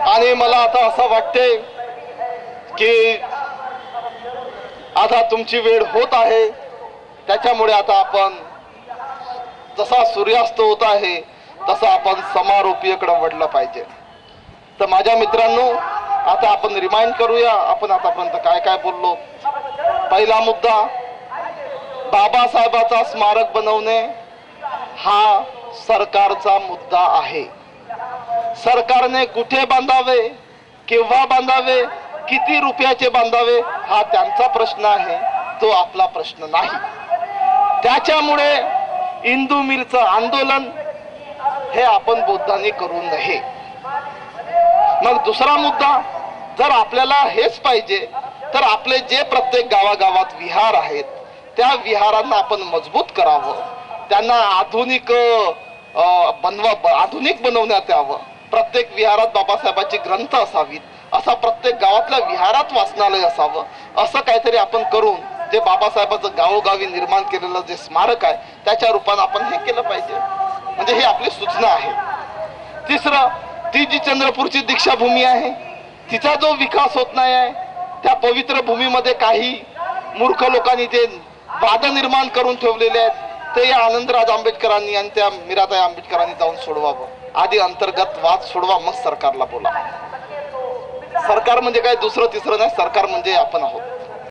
आणि मला आता असं वाटते की आता तुमची वेळ होत आहे, त्याच्यामुळे आता आपण जसा सूर्यास्त होत आहे तसा आपण समारोपीकडे वळलं पाहिजे. तर माझ्या मित्रांनो, आता आपण रिमाइंड करूया आपण आतापर्यंत काय काय बोललो. पहिला मुद्दा, बाबासाहेबाचा स्मारक बनवणे हा सरकारचा मुद्दा आहे. सरकारने कुठे बांधावे, केव्हा बांधावे, किती रुपयाचे बांधावे हा त्यांचा प्रश्न आहे, तो आपला प्रश्न नाही. त्याच्यामुळे इंदू मिलचं आंदोलन हे आपण बौद्धांनी करू नये. मग दुसरा मुद्दा, जर आपल्याला हेच पाहिजे तर आपले जे प्रत्येक गावागावात विहार आहेत त्या विहारांना आपण मजबूत करावं, त्यांना आधुनिक बनवण्यात यावं. प्रत्येक विहारात बाबासाहेबांची ग्रंथ असावीत, असा प्रत्येक गावातल्या विहारात वाचनालय असावं. असं काहीतरी आपण करून जे बाबासाहेबांचं गावोगावी निर्माण केलेलं जे स्मारक आहे त्याच्या रूपाने आपण हे केलं पाहिजे. म्हणजे ही आपली सूचना आहे. तिसरं, ती जी चंद्रपूरची दीक्षाभूमी आहे तिचा जो विकास होत नाही आहे, त्या पवित्र भूमीमध्ये काही मूर्ख लोकांनी जे वाद निर्माण करून ठेवलेले आहेत ते या आनंदराज आंबेडकरांनी आणि त्या मीराताई आंबेडकरांनी जाऊन सोडवावं. आधी अंतर्गत वाद सोडवा, मग सरकारला बोला. सरकार म्हणजे काय दुसरं तिसरं नाही, सरकार म्हणजे आपण आहोत.